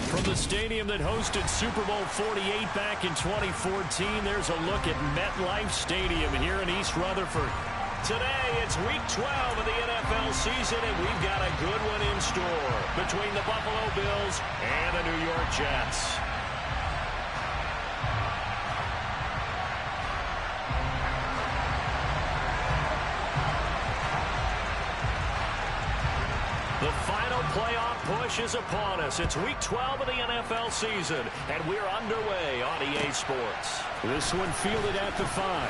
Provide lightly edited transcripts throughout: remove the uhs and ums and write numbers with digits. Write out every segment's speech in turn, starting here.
From the stadium that hosted Super Bowl 48 back in 2014, there's a look at MetLife Stadium here in East Rutherford. Today, it's Week 12 of the NFL season, and we've got a good one in store between the Buffalo Bills and the New York Jets. The final playoff push is upon us. It's Week 12 of the NFL season, and we're underway on EA Sports. This one fielded at the 5.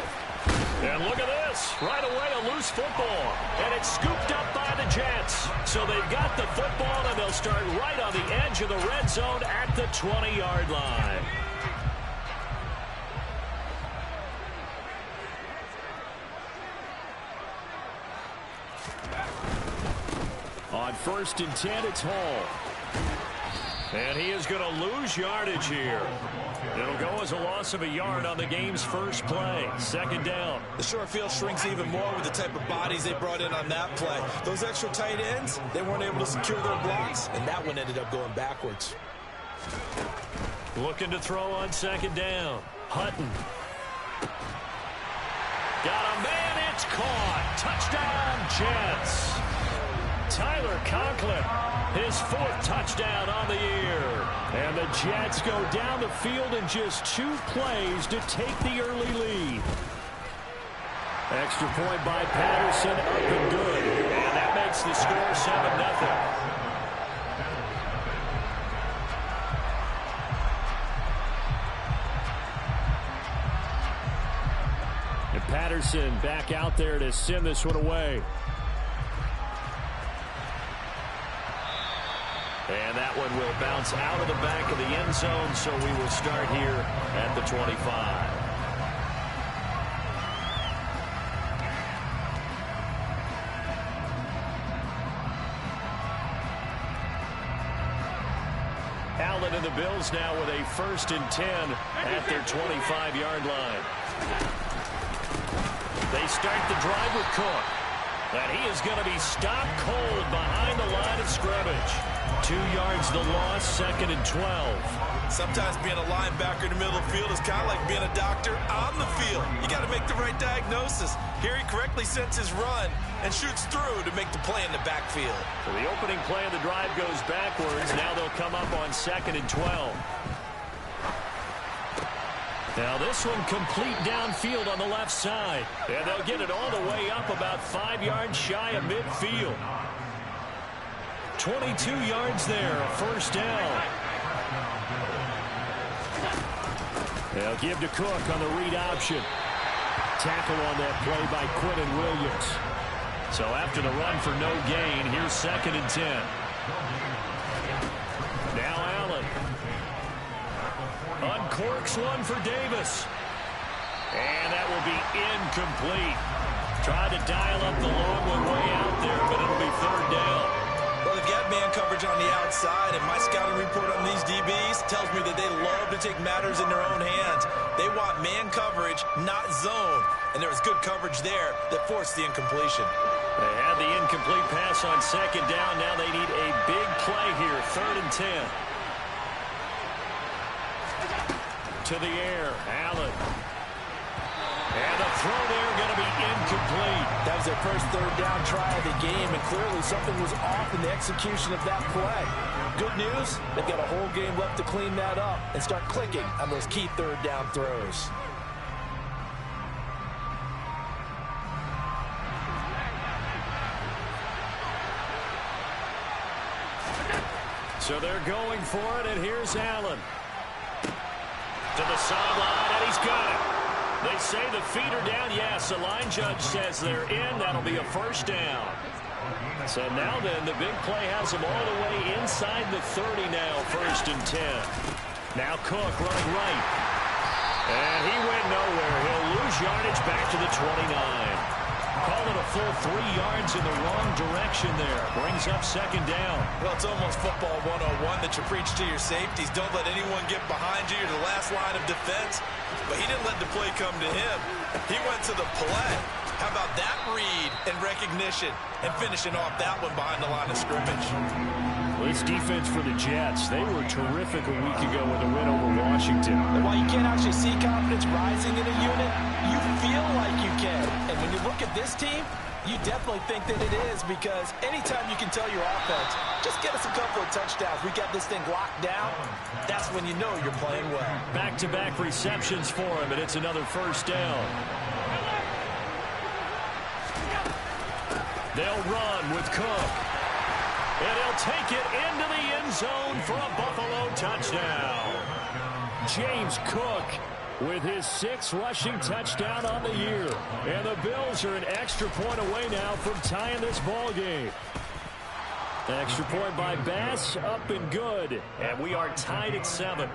And look at this. Right away, a loose football. And it's scooped up by the Jets. So they've got the football, and they'll start right on the edge of the red zone at the 20-yard line. On 1st and 10, it's Hall. And he is going to lose yardage here. It'll go as a loss of a yard on the game's first play. 2nd down. The short field shrinks even more with the type of bodies they brought in on that play. Those extra tight ends, they weren't able to secure their blocks, and that one ended up going backwards. Looking to throw on 2nd down. Hutton. Got a man, it's caught. Touchdown, Jets. Tyler Conklin, his 4th touchdown on the year. And the Jets go down the field in just 2 plays to take the early lead. Extra point by Patterson, up and good. And that makes the score 7-0. And Patterson back out there to send this one away. And that one will bounce out of the back of the end zone, so we will start here at the 25. Allen and the Bills now with a 1st and 10 at their 25-yard line. They start the drive with Cook. And he is going to be stopped cold behind the line of scrimmage. 2 yards the loss, 2nd and 12. Sometimes being a linebacker in the middle of the field is kind of like being a doctor on the field. You got to make the right diagnosis. Here he correctly sets his run and shoots through to make the play in the backfield. So the opening play of the drive goes backwards. Now they'll come up on 2nd and 12. Now this one complete downfield on the left side. And they'll get it all the way up about 5 yards shy of midfield. 22 yards there, a 1st down. They'll give to Cook on the read option. Tackle on that play by Quinton Williams. So after the run for no gain, here's 2nd and 10. Now Allen. Uncorks one for Davis. And that will be incomplete. Tried to dial up the long one way out there, but it'll be 3rd down. Well, they've got man coverage on the outside, and my scouting report on these DBs tells me that they love to take matters in their own hands. They want man coverage, not zone. And there was good coverage there that forced the incompletion. They had the incomplete pass on 2nd down. Now they need a big play here, 3rd and 10. To the air, Allen. And the throw there going to be incomplete. That was their first 3rd down try of the game, and clearly something was off in the execution of that play. Good news, they've got a whole game left to clean that up and start clicking on those key 3rd down throws. So they're going for it, and here's Allen. To the sideline, and he's got it. They say the feet are down. Yes, the line judge says they're in. That'll be a 1st down. So now then, the big play has them all the way inside the 30 now, 1st and 10. Now Cook running right. And he went nowhere. He'll lose yardage back to the 29. Call it a full 3 yards in the wrong direction there. Brings up 2nd down. Well, it's almost football 101 that you preach to your safeties. Don't let anyone get behind you. You're the last line of defense. But he didn't let the play come to him. He went to the play. How about that read and recognition and finishing off that one behind the line of scrimmage? This defense for the Jets, they were terrific a week ago with a win over Washington. And while you can't actually see confidence rising in a unit, you feel like you can. And when you look at this team, you definitely think that it is, because anytime you can tell your offense, just get us a couple of touchdowns, we got this thing locked down, that's when you know you're playing well. Back-to-back receptions for him, and it's another first down. They'll run with Cook. And he'll take it into the end zone for a Buffalo touchdown. James Cook with his 6th rushing touchdown on the year. And the Bills are an extra point away now from tying this ball game. Extra point by Bass, up and good. And we are tied at 7.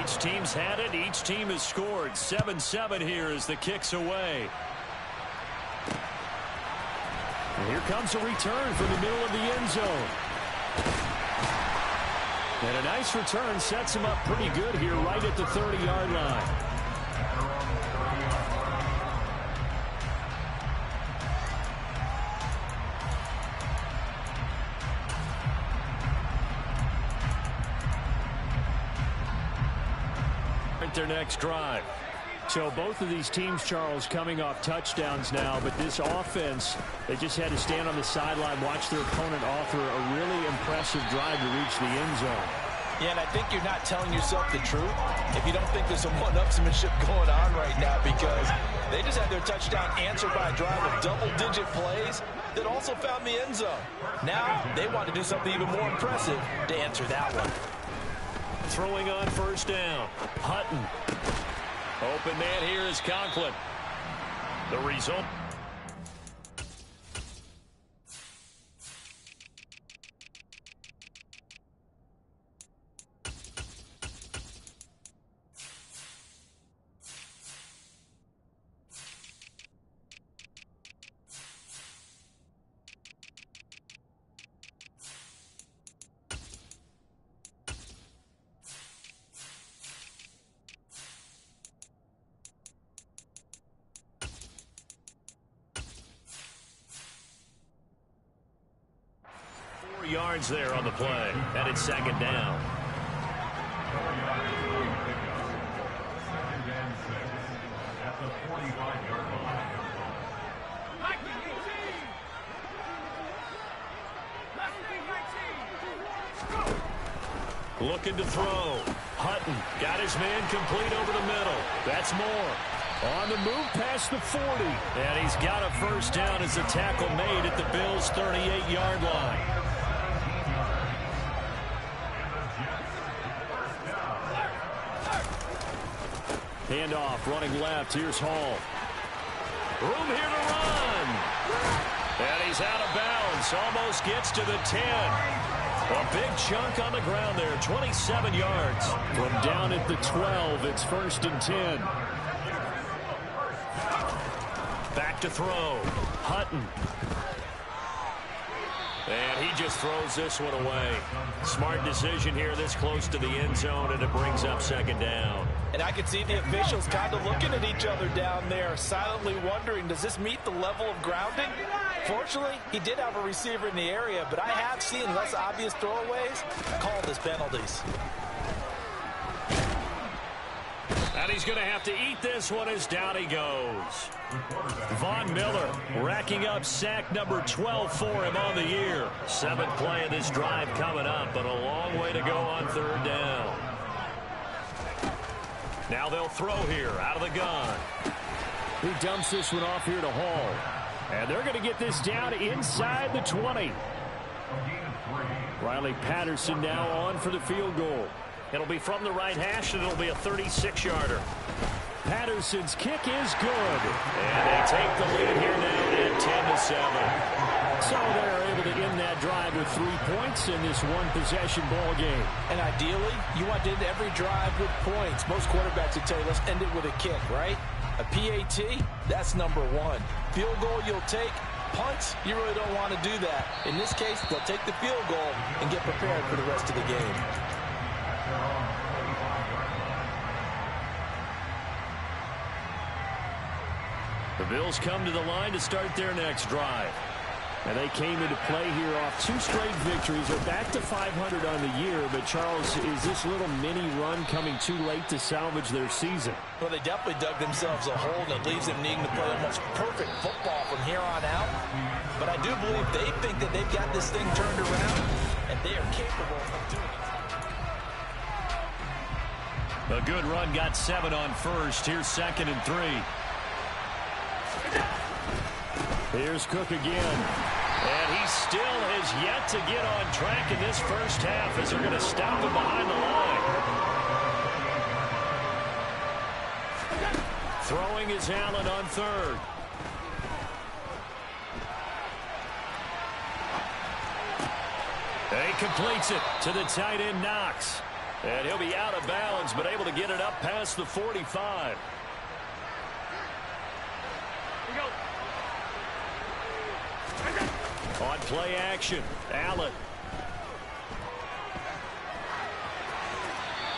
Each team's had it. Each team has scored. 7-7 here as the kick's away. And here comes a return from the middle of the end zone. And a nice return sets him up pretty good here right at the 30-yard line. Their next drive. So both of these teams, Charles, coming off touchdowns now, but this offense, they just had to stand on the sideline, watch their opponent author a really impressive drive to reach the end zone. Yeah, and I think you're not telling yourself the truth if you don't think there's some one-upsmanship going on right now, because they just had their touchdown answered by a drive of double-digit plays that also found the end zone. Now they want to do something even more impressive to answer that one. Throwing on first down. Hutton. Open man here is Conklin. The result. Yards there on the play, and it's second down. Looking to throw. Hutton got his man complete over the middle. That's more. On the move past the 40. And he's got a first down as the tackle made at the Bills' 38-yard line. Handoff, running left. Here's Hall. Room here to run. And he's out of bounds. Almost gets to the 10. A big chunk on the ground there. 27 yards. From down at the 12, it's 1st and 10. Back to throw. Hutton. And he just throws this one away. Smart decision here this close to the end zone, and it brings up second down. And I could see the officials kind of looking at each other down there, silently wondering, does this meet the level of grounding? Fortunately, he did have a receiver in the area, but I have seen less obvious throwaways called as penalties. And he's going to have to eat this one as down he goes. Von Miller racking up sack number 12 for him on the year. 7th play of this drive coming up, but a long way to go on 3rd down. Now they'll throw here out of the gun. He dumps this one off here to Hall. And they're going to get this down inside the 20. Riley Patterson now on for the field goal. It'll be from the right hash, and it'll be a 36-yarder. Patterson's kick is good. And they take the lead here now at 10-7. So they're able to end that drive with 3 points in this one-possession ball game. And ideally, you want to end every drive with points. Most quarterbacks would tell you, let's end it with a kick, right? A PAT, that's number 1. Field goal you'll take. Punts, you really don't want to do that. In this case, they'll take the field goal and get prepared for the rest of the game. The Bills come to the line to start their next drive. And they came into play here off 2 straight victories. They're back to 500 on the year. But, Charles, is this little mini run coming too late to salvage their season? Well, they definitely dug themselves a hole, and it leaves them needing to play almost perfect football from here on out. But I do believe they think that they've got this thing turned around, and they are capable of doing it. A good run, got 7 on first. Here's 2nd and 3. Here's Cook again. And he still has yet to get on track in this first half as they're going to stop him behind the line. Throwing is Allen on 3rd. He completes it to the tight end, Knox. And he'll be out of bounds, but able to get it up past the 45. Here we go. On play action, Allen.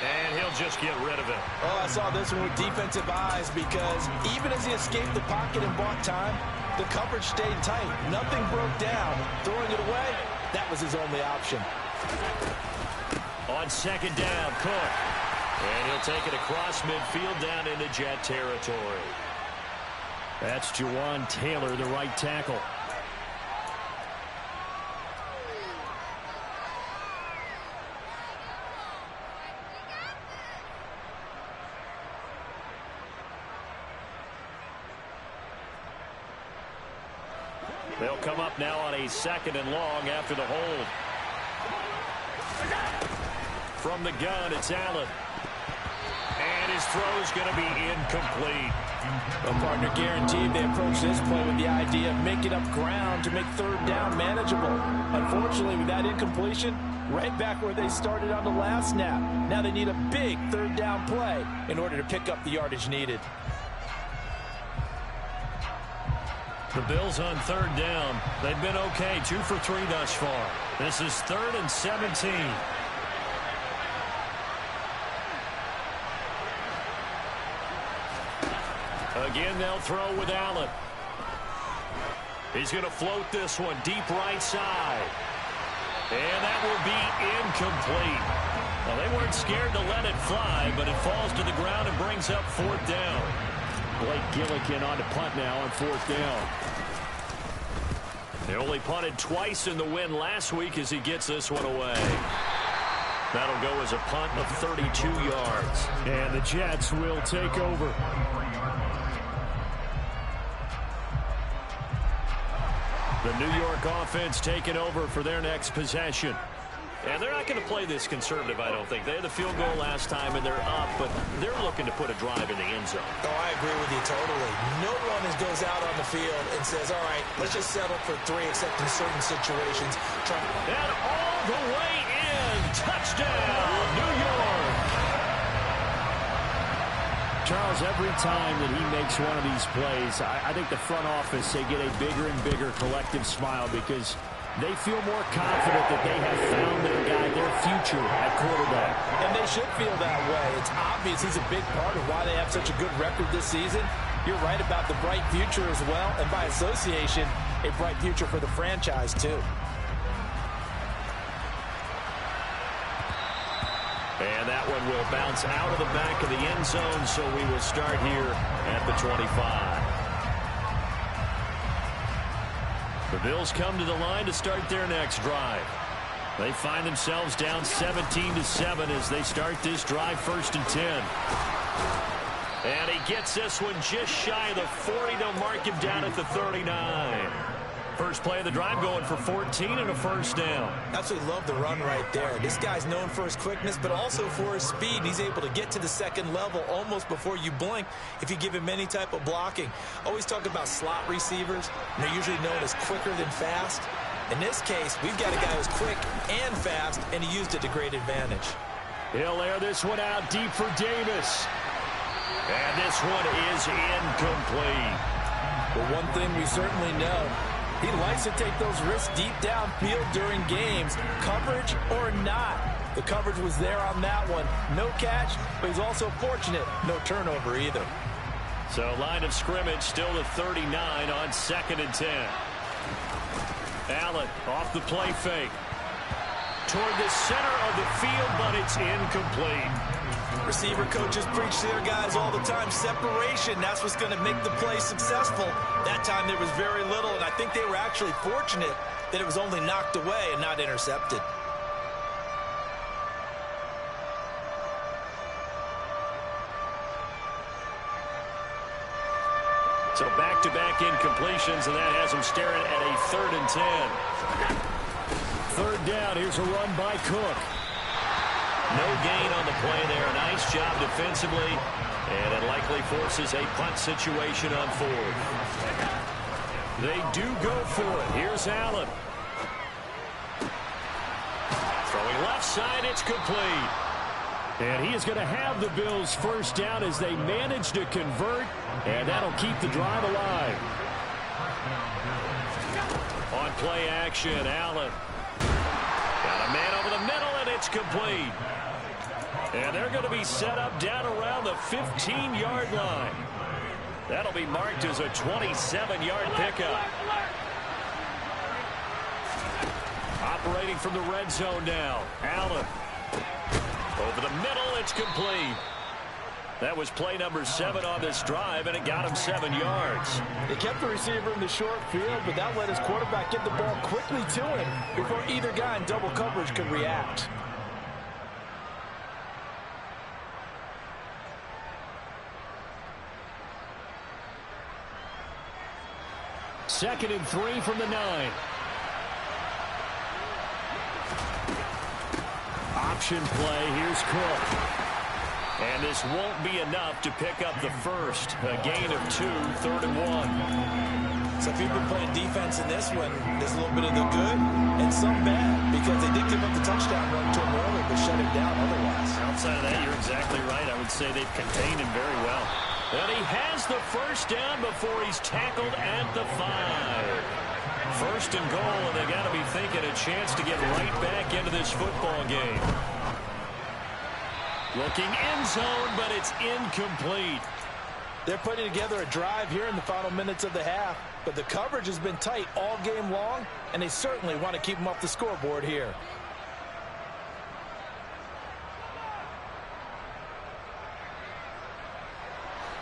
And he'll just get rid of it. Oh, I saw this one with defensive eyes because even as he escaped the pocket and bought time, the coverage stayed tight. Nothing broke down. Throwing it away, that was his only option. On 2nd down, Cook. And he'll take it across midfield down into Jet territory. That's Jawan Taylor, the right tackle. They'll come up now on a 2nd and long after the hold. From the gun, it's Allen. And his throw's going to be incomplete. Well, partner guaranteed they approach this play with the idea of making up ground to make 3rd down manageable. Unfortunately, with that incompletion, right back where they started on the last snap. Now they need a big 3rd down play in order to pick up the yardage needed. The Bills on 3rd down. They've been okay, 2 for 3 thus far. This is 3rd and 17. Again, they'll throw with Allen. He's going to float this one deep right side. And that will be incomplete. Well, they weren't scared to let it fly, but it falls to the ground and brings up 4th down. Blake Gillikin on to punt now on 4th down. They only punted twice in the win last week as he gets this one away. That'll go as a punt of 32 yards. And the Jets will take over. The New York offense taking over for their next possession. And they're not going to play this conservative, I don't think. They had the field goal last time, and they're up, but they're looking to put a drive in the end zone. Oh, I agree with you totally. No one goes out on the field and says, all right, let's just settle for 3, except in certain situations. And all the way in. Touchdown, New York. Charles, every time that he makes one of these plays, I think the front office, they get a bigger and bigger collective smile because they feel more confident that they have found their guy, their future at quarterback. And they should feel that way. It's obvious he's a big part of why they have such a good record this season. You're right about the bright future as well, and by association, a bright future for the franchise too. And that one will bounce out of the back of the end zone, so we will start here at the 25. The Bills come to the line to start their next drive. They find themselves down 17-7 as they start this drive, 1st and 10. And he gets this one just shy of the 40. They'll mark him down at the 39. First play of the drive going for 14 and a 1st down. Absolutely love the run right there. This guy's known for his quickness, but also for his speed. He's able to get to the 2nd level almost before you blink if you give him any type of blocking. Always talk about slot receivers. They're usually known as quicker than fast. In this case, we've got a guy who's quick and fast, and he used it to great advantage. He'll air this one out deep for Davis. And this one is incomplete. But one thing we certainly know, he likes to take those risks deep downfield during games, coverage or not. The coverage was there on that one. No catch, but he's also fortunate. No turnover either. So line of scrimmage still at 39 on 2nd and 10. Allen off the play fake. Toward the center of the field, but it's incomplete. Receiver coaches preach to their guys all the time. Separation, that's what's going to make the play successful. That time there was very little, and I think they were actually fortunate that it was only knocked away and not intercepted. So back-to-back incompletions, and that has them staring at a 3rd and 10. 3rd down, here's a run by Cook. No gain on the play there. Nice job defensively, and it likely forces a punt situation on 4th. They do go for it. Here's Allen. Throwing left side, it's complete. And he is going to have the Bills' 1st down as they manage to convert, and that'll keep the drive alive. On play action, Allen. Got a man over the middle, and it's complete. And they're going to be set up down around the 15-yard line. That'll be marked as a 27-yard pickup. Operating from the red zone now, Allen. Over the middle, it's complete. That was play number 7 on this drive, and it got him 7 yards. They kept the receiver in the short field, but that let his quarterback get the ball quickly to him before either guy in double coverage could react. Second and 3 from the 9. Option play. Here's Cook. And this won't be enough to pick up the first. A gain of 2, 3rd and 1. So people playing defense in this one, there's a little bit of the good and some bad, because they did give up the touchdown run to him early, but shut him down otherwise. Outside of that, you're exactly right. I would say they've contained him very well. And he has the 1st down before he's tackled at the 5. 1st and goal, and they got to be thinking a chance to get right back into this football game. Looking end zone, but it's incomplete. They're putting together a drive here in the final minutes of the half, but the coverage has been tight all game long, and they certainly want to keep them off the scoreboard here.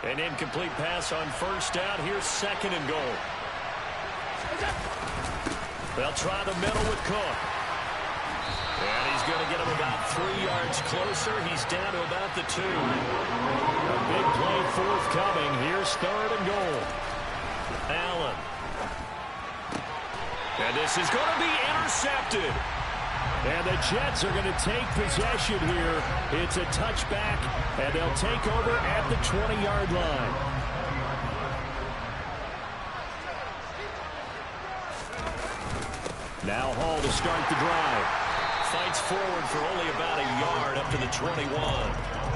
An incomplete pass on 1st down. Here's 2nd and goal. They'll try the middle with Cook. And he's going to get him about 3 yards closer. He's down to about the 2. A big play forthcoming. Here's 3rd and goal. Allen. And this is going to be intercepted. And the Jets are going to take possession here. It's a touchback, and they'll take over at the 20-yard line. Now Hall to start the drive. Fights forward for only about a yard up to the 21.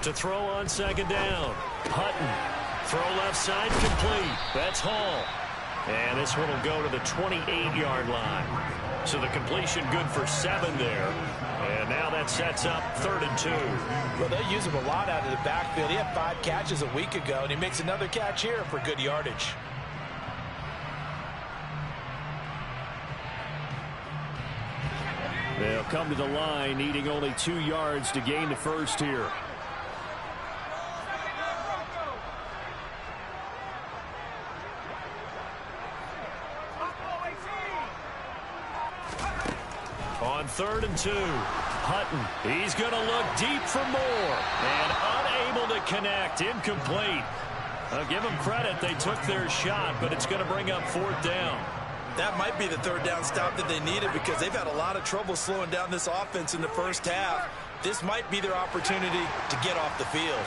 To throw on 2nd down. Hutton. Throw left side complete. That's Hall. And this one will go to the 28-yard line. So the completion good for 7 there. And now that sets up 3rd and 2. Well, they use him a lot out of the backfield. He had 5 catches a week ago, and he makes another catch here for good yardage. They'll come to the line, needing only 2 yards to gain the first here. On 3rd and 2, Hutton. He's going to look deep for more. And unable to connect. Incomplete. I'll give them credit. They took their shot, but it's going to bring up 4th down. That might be the 3rd down stop that they needed, because they've had a lot of trouble slowing down this offense in the first half. This might be their opportunity to get off the field.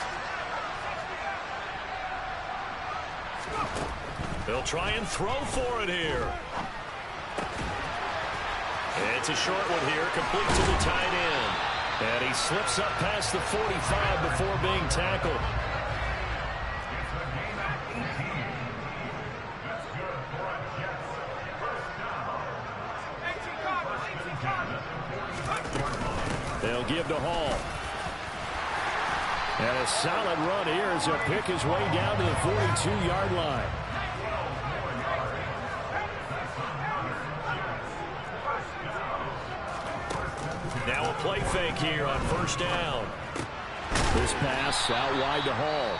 They'll try and throw for it here. It's a short one here, complete to the tight end. And he slips up past the 45 before being tackled. They'll give to Hall. And a solid run here as he'll pick his way down to the 42-yard line. Now a play fake here on first down. This pass out wide to Hall.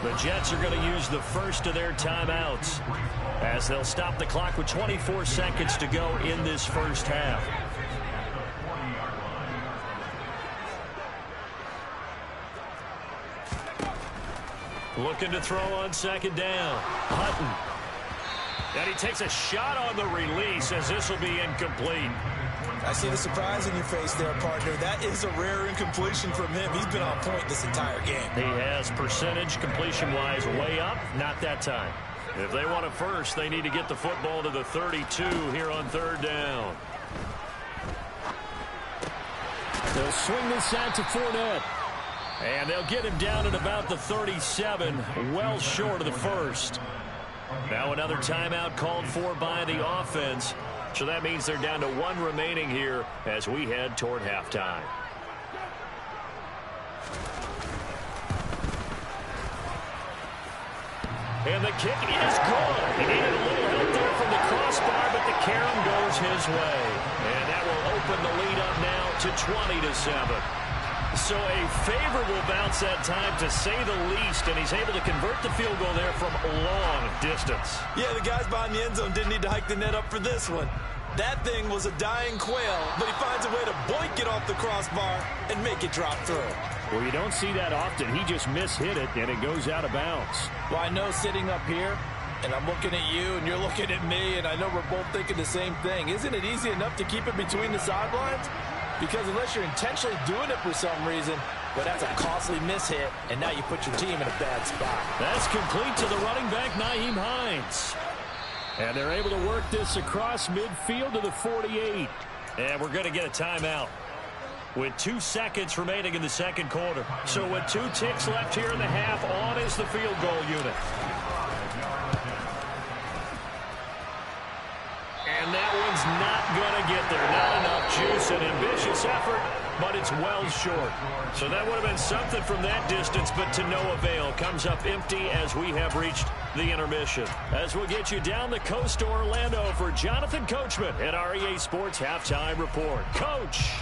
The Jets are going to use the first of their timeouts as they'll stop the clock with 24 seconds to go in this first half. Looking to throw on second down. Hutton. And he takes a shot on the release as this will be incomplete. I see the surprise in your face there, partner. That is a rare incompletion from him. He's been on point this entire game. He has percentage completion-wise way up. Not that time. If they want a first, they need to get the football to the 32 here on third down. They'll swing this out to Fournette. And they'll get him down at about the 37, well short of the first. Now another timeout called for by the offense. So that means they're down to one remaining here as we head toward halftime. And the kick is good. He needed a little help there from the crossbar, but the carom goes his way. And that will open the lead up now to 20-7. So a favorable bounce that time, to say the least, and he's able to convert the field goal there from long distance. Yeah, the guys behind the end zone didn't need to hike the net up for this one. That thing was a dying quail, but he finds a way to boink it off the crossbar and make it drop through. Well, you don't see that often. He just mishit it, and it goes out of bounds. Well, I know sitting up here, and I'm looking at you, and you're looking at me, and I know we're both thinking the same thing. Isn't it easy enough to keep it between the sidelines? Because unless you're intentionally doing it for some reason, well, that's a costly mishit, and now you put your team in a bad spot. That's complete to the running back, Nyheim Hines. And they're able to work this across midfield to the 48. And we're going to get a timeout with 2 seconds remaining in the second quarter. So with 2 ticks left here in the half, on is the field goal unit. And that one's not going to get there. Not enough juice. An ambitious effort, but it's well short. So that would have been something from that distance, but to no avail. Comes up empty as we have reached the intermission. As we'll get you down the coast to Orlando for Jonathan Coachman at our EA Sports Halftime Report. Coach!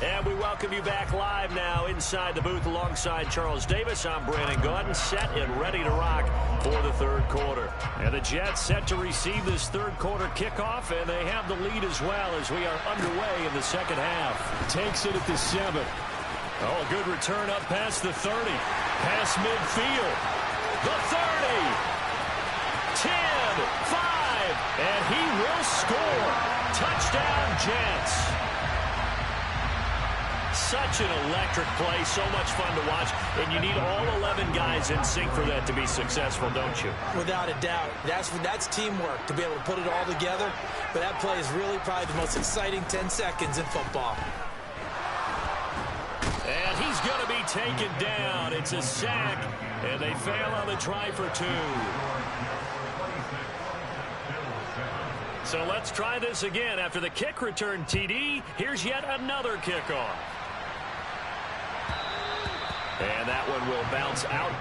And we welcome you back live now inside the booth alongside Charles Davis. I'm Brandon Gaudin, set and ready to rock for the third quarter. And the Jets set to receive this third quarter kickoff, and they have the lead as well as we are underway in the second half. Takes it at the 7. Oh, a good return up past the 30. Past midfield. The 30. 10, 5, and he will score. Touchdown, Jets. Such an electric play, so much fun to watch, and you need all 11 guys in sync for that to be successful, don't you? Without a doubt. That's teamwork, to be able to put it all together, but that play is really probably the most exciting 10 seconds in football. And he's going to be taken down. It's a sack, and they fail on the try for 2. So let's try this again. After the kick return TD, here's yet another kickoff. And that one will bounce out.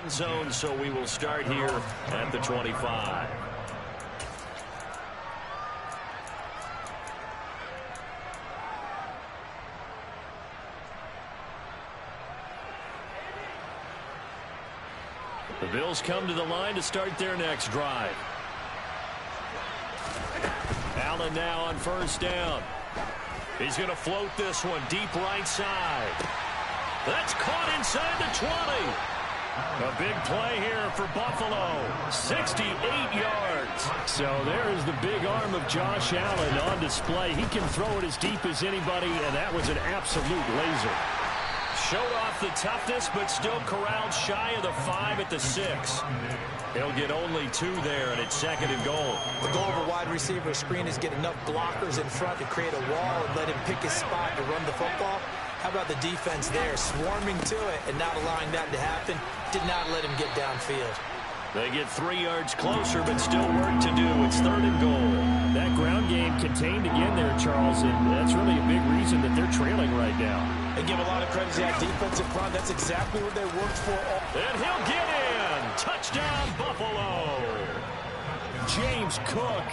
Zone, so we will start here at the 25. The Bills come to the line to start their next drive. Allen now on first down. He's going to float this one deep right side. That's caught inside the 20. A big play here for Buffalo. 68 yards. So there is the big arm of Josh Allen on display. He can throw it as deep as anybody, and that was an absolute laser. Showed off the toughness, but still corralled shy of the 5 at the 6. He'll get only 2 there, and it's 2nd and goal. The goal of a wide receiver screen is get enough blockers in front to create a wall and let him pick his spot to run the football. How about the defense there, swarming to it and not allowing that to happen? Did not let him get downfield. They get 3 yards closer, but still work to do. It's 3rd and goal. That ground game contained again there, Charles, and that's really a big reason that they're trailing right now. They give a lot of credit to that defensive front. That's exactly what they worked for. And he'll get in. Touchdown, Buffalo. James Cook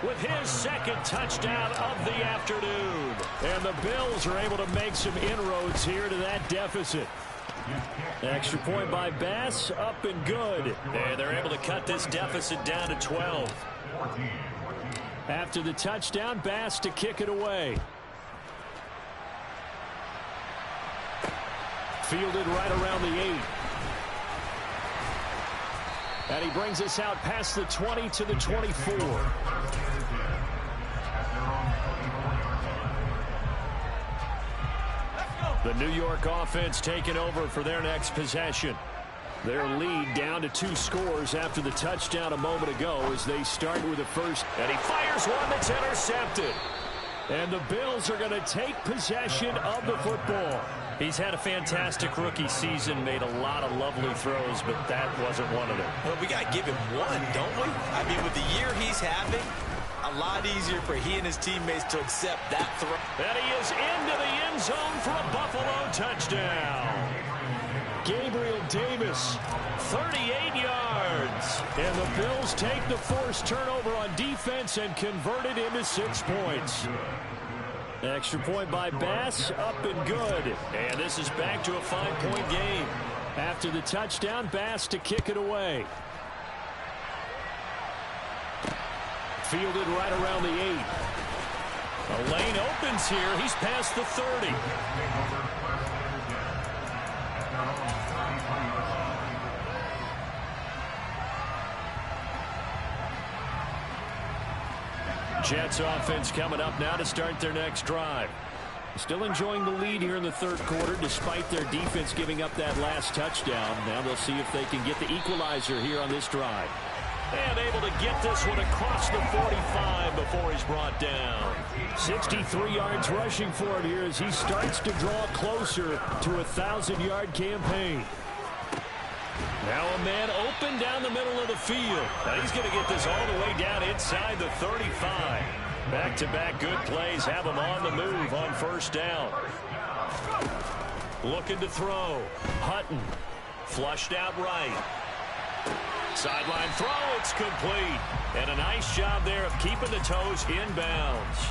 with his 2nd touchdown of the afternoon. And the Bills are able to make some inroads here to that deficit. Extra point by Bass, up and good. And they're able to cut this deficit down to 12. After the touchdown, Bass to kick it away. Fielded right around the 8. And he brings us out past the 20 to the 24. The New York offense taking over for their next possession. Their lead down to 2 scores after the touchdown a moment ago as they start with the first. And he fires one that's intercepted. And the Bills are going to take possession of the football. He's had a fantastic rookie season, made a lot of lovely throws, but that wasn't one of them. Well, we got to give him one, don't we? I mean, with the year he's having, a lot easier for he and his teammates to accept that throw. And he is into the end zone for a Buffalo touchdown. Gabriel Davis, 38 yards. And the Bills take the forced turnover on defense and convert it into 6 points. Extra point by Bass, up and good. And this is back to a 5-point game. After the touchdown, Bass to kick it away. Fielded right around the 8. A lane opens here. He's past the 30. Jets offense coming up now to start their next drive. Still enjoying the lead here in the 3rd quarter despite their defense giving up that last touchdown. Now they'll see if they can get the equalizer here on this drive. And able to get this one across the 45 before he's brought down. 63 yards rushing for him here as he starts to draw closer to a 1,000-yard campaign. Now a man open down the middle of the field. Now he's going to get this all the way down inside the 35. Back-to-back good plays have him on the move on 1st down. Looking to throw. Hutton flushed out right. Sideline throw, it's complete. And a nice job there of keeping the toes inbounds.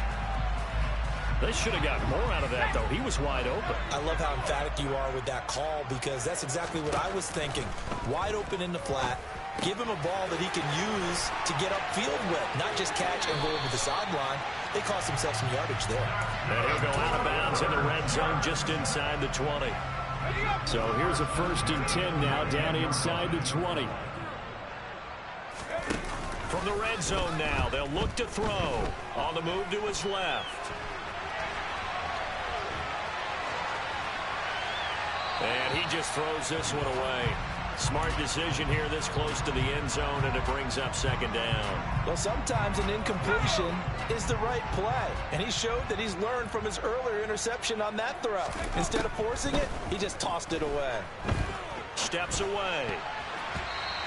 They should have gotten more out of that, though. He was wide open. I love how emphatic you are with that call because that's exactly what I was thinking. Wide open in the flat. Give him a ball that he can use to get upfield with, not just catch and go over the sideline. They cost themselves some yardage there. And he'll go out of bounds in the red zone just inside the 20. So here's a 1st and 10 now down inside the 20. From the red zone now, they'll look to throw. On the move to his left. And he just throws this one away. Smart decision here this close to the end zone, and it brings up 2nd down. Well, sometimes an incompletion is the right play, and he showed that he's learned from his earlier interception on that throw. Instead of forcing it, he just tossed it away. Steps away.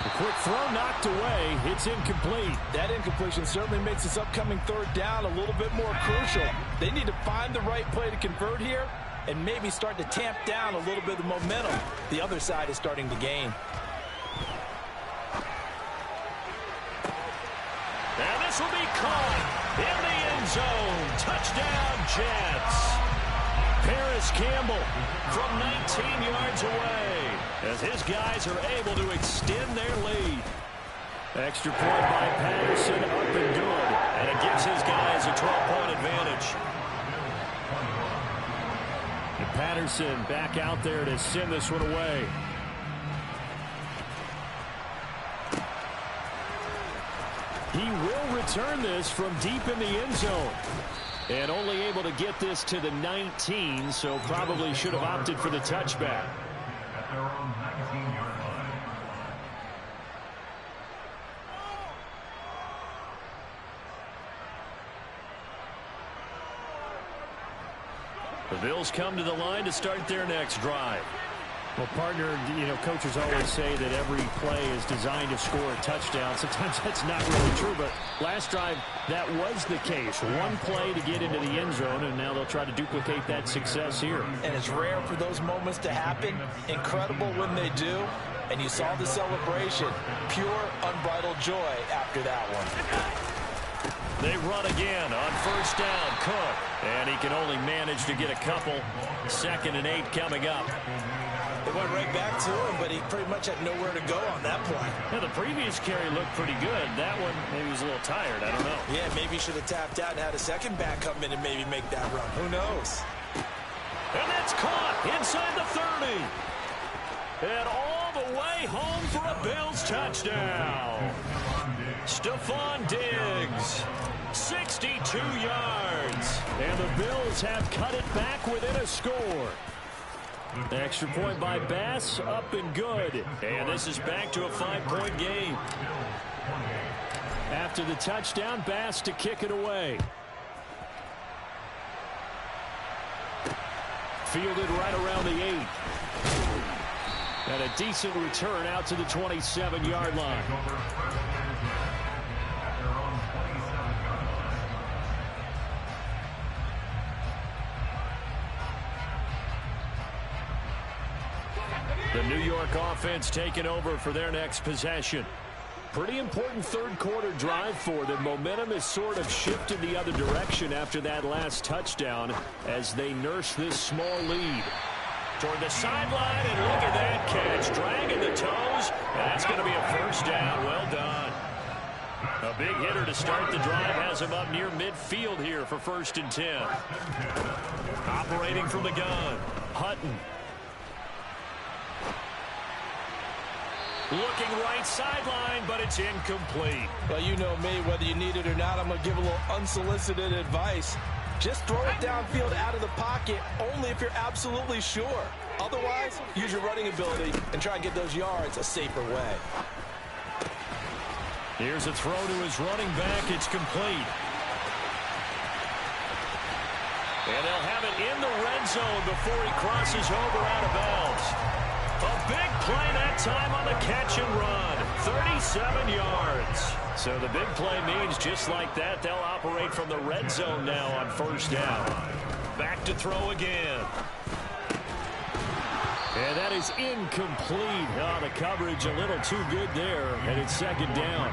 A quick throw knocked away. It's incomplete. That incompletion certainly makes this upcoming 3rd down a little bit more crucial. They need to find the right play to convert here and maybe start to tamp down a little bit of momentum the other side is starting to gain. And this will be caught in the end zone. Touchdown, Jets. Paris Campbell from 19 yards away as his guys are able to extend their lead. Extra point by Patterson, up and good. And it gives his guys a 12-point advantage. Patterson back out there to send this one away. He will return this from deep in the end zone. And only able to get this to the 19, so probably should have opted for the touchback. At their own 19-yard line. The Bills come to the line to start their next drive. Well, partner, coaches always say that every play is designed to score a touchdown. Sometimes that's not really true, but last drive, that was the case. One play to get into the end zone, and now they'll try to duplicate that success here. And it's rare for those moments to happen. Incredible when they do. And you saw the celebration. Pure, unbridled joy after that one. They run again on first down. Cook. And he can only manage to get a couple. 2nd and 8 coming up. They went right back to him, but he pretty much had nowhere to go on that play. Yeah, the previous carry looked pretty good. That one, maybe he was a little tired. I don't know. Yeah, maybe he should have tapped out and had a second back come in and maybe make that run. Who knows? And that's caught inside the 30. And all the way home for a Bills touchdown. Stephon Diggs, 62 yards. And the Bills have cut it back within a score. Extra point by Bass, up and good. And this is back to a 5-point game. After the touchdown, Bass to kick it away. Fielded right around the 8. And a decent return out to the 27-yard line. The New York offense taking over for their next possession. Pretty important third quarter drive for them. Momentum has sort of shifted the other direction after that last touchdown as they nurse this small lead. Toward the sideline, and look at that catch. Dragging the toes. That's going to be a first down. Well done. A big hitter to start the drive has him up near midfield here for 1st and 10. Operating from the gun, Hutton. Looking right sideline, but it's incomplete. Well, you know me, whether you need it or not, I'm going to give a little unsolicited advice. Just throw it downfield out of the pocket only if you're absolutely sure. Otherwise, use your running ability and try and get those yards a safer way. Here's a throw to his running back. It's complete. And they'll have it in the red zone before he crosses over out of bounds. A big play that time on the catch and run. 37 yards. So the big play means just like that, they'll operate from the red zone now on first down. Back to throw again. And that is incomplete. Oh, the coverage a little too good there, and it's 2nd down.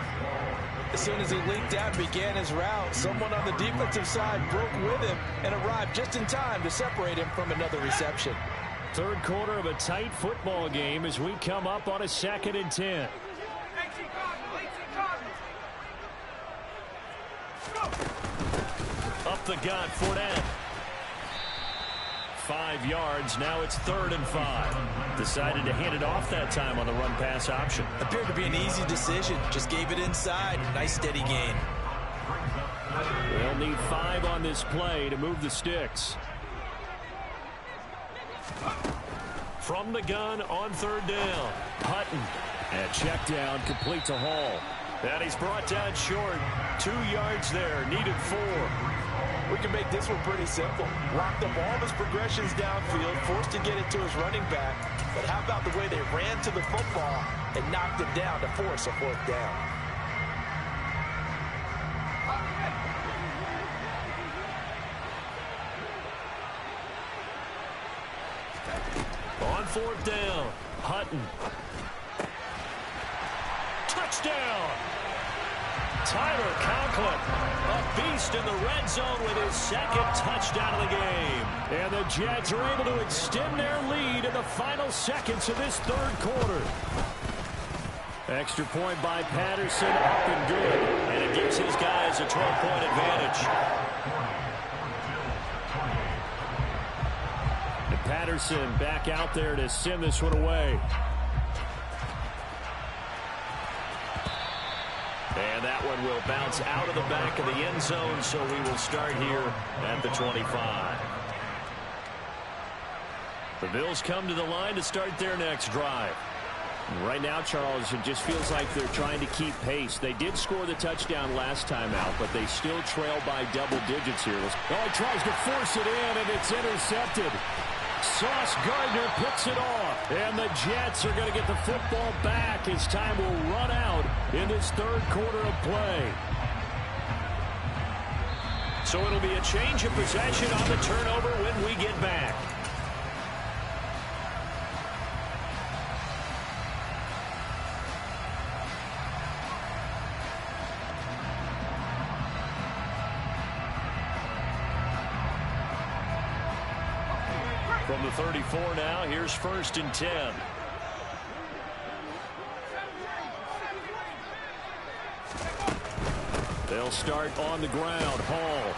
As soon as he leaked out and began his route, someone on the defensive side broke with him and arrived just in time to separate him from another reception. Third quarter of a tight football game as we come up on a 2nd and 10. Up the gut, Fournette. 5 yards, now it's 3rd and 5. Decided to hand it off that time on the run-pass option. Appeared to be an easy decision. Just gave it inside. Nice steady gain. They'll need 5 on this play to move the sticks. From the gun on 3rd down, Hutton. And check down, complete to Hall. And he's brought down short. 2 yards there, needed 4. We can make this one pretty simple. Locked up all of his progressions downfield, forced to get it to his running back. But how about the way they ran to the football and knocked it down to force a 4th down? On 4th down, Hutton. Touchdown! Tyler Conklin, a beast in the red zone with his 2nd touchdown of the game. And the Jets are able to extend their lead in the final seconds of this 3rd quarter. Extra point by Patterson, up and good. And it gives his guys a 12-point advantage. Patterson back out there to send this one away. And that one will bounce out of the back of the end zone, so we will start here at the 25. The Bills come to the line to start their next drive. Right now, Charles, it just feels like they're trying to keep pace. They did score the touchdown last time out, but they still trail by double digits here. Oh, he tries to force it in, and it's intercepted. Sauce Gardner picks it off, and the Jets are going to get the football back as time will run out in this third quarter of play. So it'll be a change of possession on the turnover when we get back. From the 34 now, here's 1st and 10. They'll start on the ground. Hall.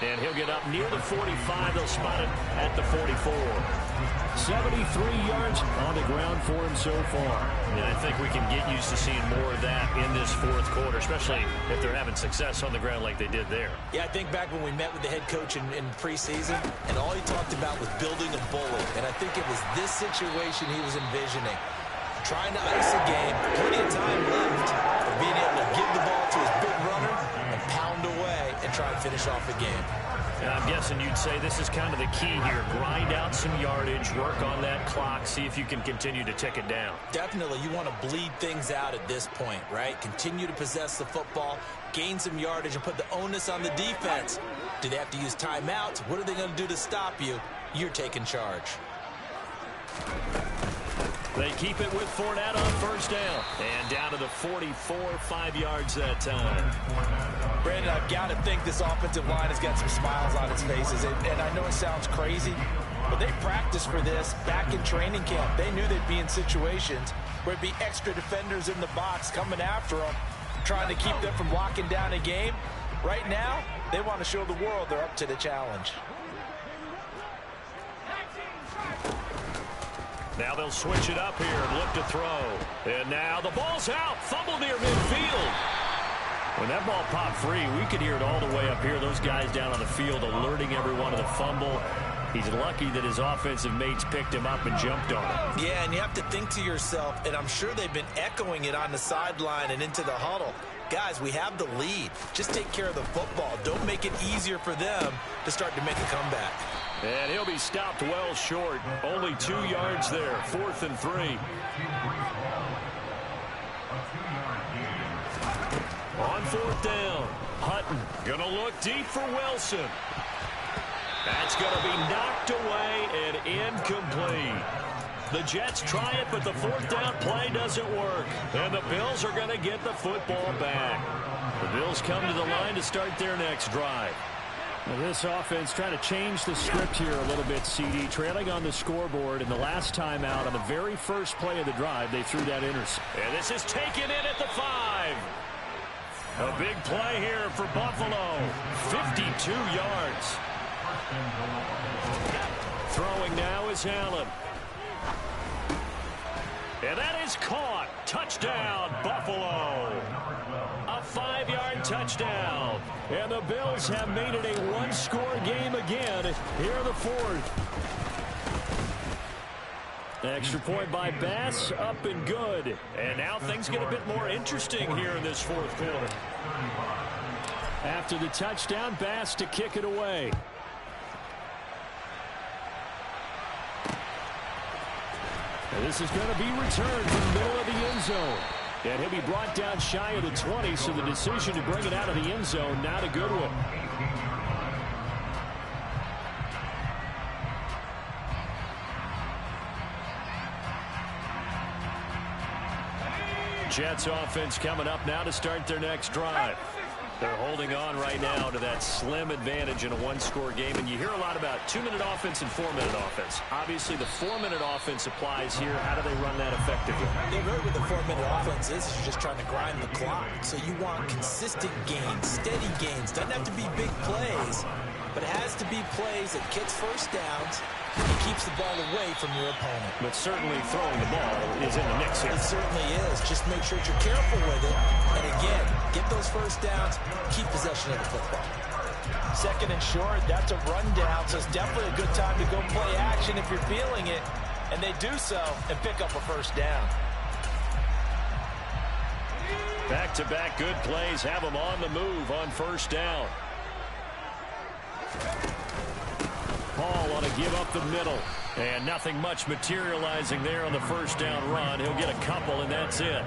And he'll get up near the 45. They'll spot it at the 44. 73 yards on the ground for him so far. And I think we can get used to seeing more of that in this fourth quarter, especially if they're having success on the ground like they did there. Yeah, I think back when we met with the head coach in preseason, and all he talked about was building a bully. And I think it was this situation he was envisioning. Trying to ice a game, plenty of time left, but being able to give the ball to his big runner and pound away and try and finish off a game. And I'm guessing you'd say this is kind of the key here. Grind out some yardage, work on that clock, see if you can continue to tick it down. Definitely, you want to bleed things out at this point, right? Continue to possess the football, gain some yardage, and put the onus on the defense. Do they have to use timeouts? What are they going to do to stop you? You're taking charge. They keep it with Fournette on 1st down. And down to the 44, 5 yards that time. Brandon, I've got to think this offensive line has got some smiles on its faces. And I know it sounds crazy, but they practiced for this back in training camp. They knew they'd be in situations where it'd be extra defenders in the box coming after them, trying to keep them from locking down a game. Right now, they want to show the world they're up to the challenge. Now they'll switch it up here and look to throw. And now the ball's out. Fumble near midfield. When that ball popped free, we could hear it all the way up here. Those guys down on the field alerting everyone of the fumble. He's lucky that his offensive mates picked him up and jumped on him. Yeah, and you have to think to yourself, and I'm sure they've been echoing it on the sideline and into the huddle. Guys, we have the lead. Just take care of the football. Don't make it easier for them to start to make a comeback. And he'll be stopped well short. Only 2 yards there. 4th and 3. On 4th down. Hutton gonna look deep for Wilson. That's gonna be knocked away and incomplete. The Jets try it, but the 4th down play doesn't work. And the Bills are gonna get the football back. The Bills come to the line to start their next drive. Well, this offense trying to change the script here a little bit, CD. Trailing on the scoreboard, and the last time out on the very first play of the drive, they threw that interception. And this is taken in at the 5. A big play here for Buffalo. 52 yards. Throwing now is Allen. And that is caught. Touchdown, Buffalo. A 5-yard touchdown. And the Bills have made it a one-score game again here in the 4th. Extra point by Bass, up and good. And now things get a bit more interesting here in this 4th quarter. After the touchdown, Bass to kick it away. And this is going to be returned from the middle of the end zone. And he'll be brought down shy of the 20, so the decision to bring it out of the end zone, not a good one. Jets offense coming up now to start their next drive. They're holding on right now to that slim advantage in a one-score game. And you hear a lot about 2-minute offense and 4-minute offense. Obviously, the 4-minute offense applies here. How do they run that effectively? Yeah, really what the 4-minute offense is you're just trying to grind the clock. So you want consistent gains, steady gains. Doesn't have to be big plays, but it has to be plays that gets first downs It keeps the ball away from your opponent. But certainly throwing the ball is in the mix here. It certainly is. Just make sure that you're careful with it. And again, get those first downs, keep possession of the football. Second and short, that's a rundown, so it's definitely a good time to go play action if you're feeling it. And they do so and pick up a first down. Back-to-back good plays have them on the move on first down. Paul want to give up the middle. And nothing much materializing there on the first down run. He'll get a couple, and that's it.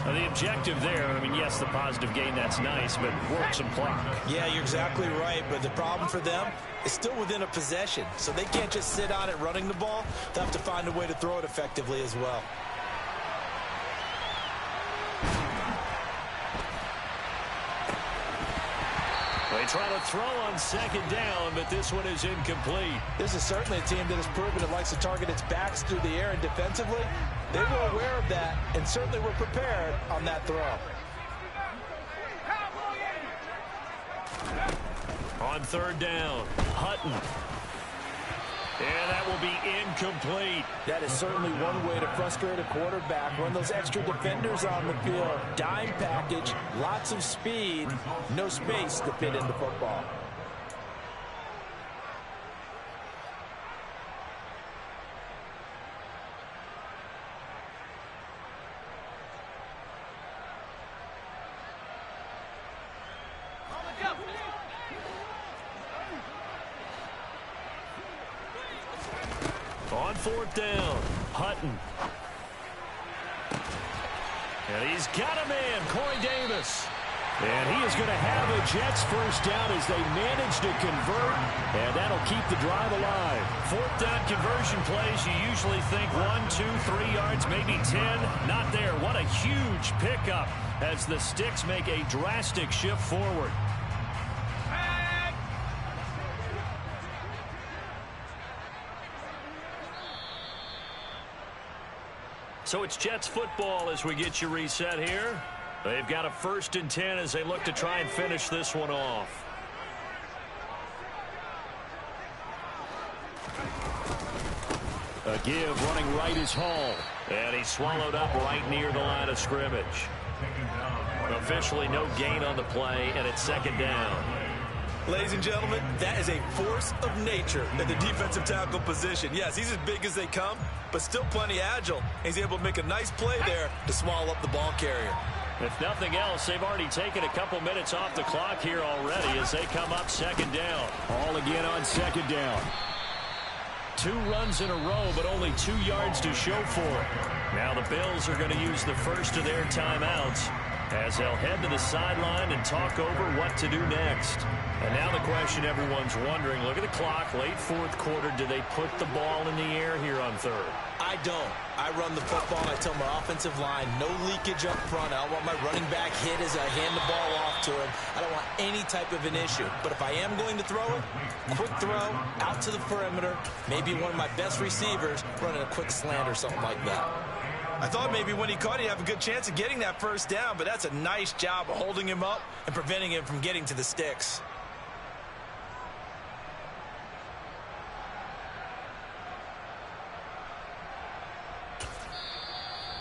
Now, the objective there, I mean, yes, the positive gain, that's nice, but work some clock. Yeah, you're exactly right, but the problem for them is still within a possession. So they can't just sit on it running the ball. They'll have to find a way to throw it effectively as well. They try to throw on second down, but this one is incomplete. This is certainly a team that has proven it likes to target its backs through the air and defensively. They were aware of that and certainly were prepared on that throw. On third down, Hutton. And that will be incomplete. That is certainly one way to frustrate a quarterback. Run those extra defenders on the field. Dime package, lots of speed, no space to fit into football. On fourth down, Hutton. And he's got a man, Corey Davis. And he is going to have the Jets first down as they manage to convert, and that'll keep the drive alive. Fourth down conversion plays, you usually think 1, 2, 3 yards, maybe 10. Not there. What a huge pickup as the Sticks make a drastic shift forward. So it's Jets football as we get you reset here. They've got a 1st and 10 as they look to try and finish this one off. A give running right is Hall. And he's swallowed up right near the line of scrimmage. Officially no gain on the play, and it's second down. Ladies and gentlemen, that is a force of nature at the defensive tackle position. Yes, he's as big as they come, but still plenty agile. He's able to make a nice play there to swallow up the ball carrier. If nothing else, they've already taken a couple minutes off the clock here already as they come up second down. All again on second down. 2 runs in a row, but only 2 yards to show for it. Now the Bills are going to use the first of their timeouts as they'll head to the sideline and talk over what to do next. And now the question everyone's wondering, look at the clock, late fourth quarter, do they put the ball in the air here on third? I don't. I run the football, and I tell my offensive line, no leakage up front. I don't want my running back hit as I hand the ball off to him. I don't want any type of an issue. But if I am going to throw it, quick throw, out to the perimeter, maybe one of my best receivers running a quick slant or something like that. I thought maybe when he caught it, he'd have a good chance of getting that first down, but that's a nice job of holding him up and preventing him from getting to the sticks.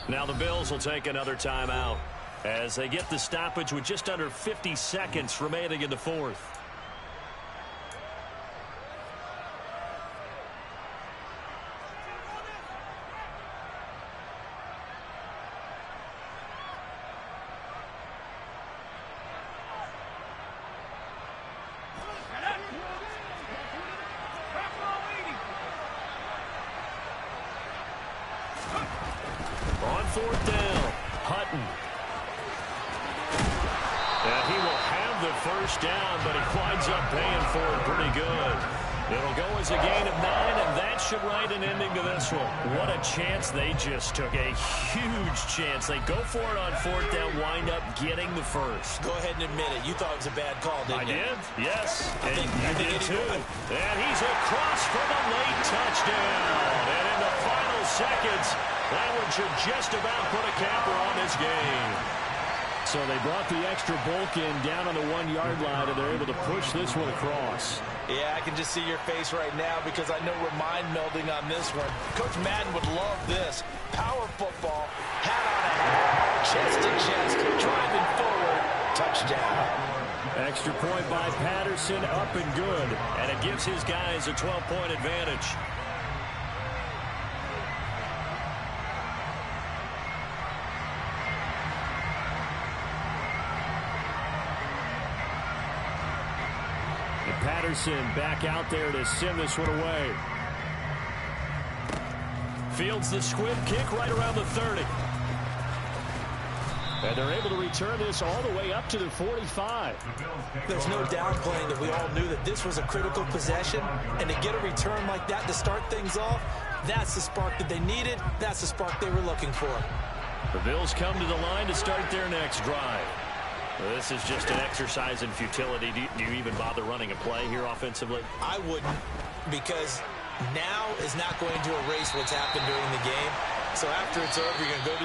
Now the Bills will take another timeout as they get the stoppage with just under 50 seconds remaining in the fourth. Fourth down, Hutton. And he will have the first down, but he winds up paying for it pretty good. It'll go as a gain of 9, and that should write an ending to this one. What a chance they just took, a huge chance. They go for it on fourth down, wind up getting the first. Go ahead and admit it. You thought it was a bad call, didn't you? I did, yes. And you did too. And he's across for the late touchdown. And in the final seconds, that one should just about put a capper on this game. So So they brought the extra bulk in down on the 1-yard line, and they're able to push this one across. Yeah, I can just see your face right now because I know we're mind melding on this one. Coach Madden would love this. Power football, hat on a hat, chest to chest, driving forward, touchdown. Extra point by Patterson, up and good. And it gives his guys a 12-point advantage. Patterson back out there to send this one away. Fields the squib kick right around the 30. And they're able to return this all the way up to the 45. There's no downplaying that we all knew that this was a critical possession. And to get a return like that to start things off, that's the spark that they needed. That's the spark they were looking for. The Bills come to the line to start their next drive. Well, this is just an exercise in futility. Do you even bother running a play here offensively? I wouldn't, because now is not going to erase what's happened during the game. So after it's over, you're going to go to the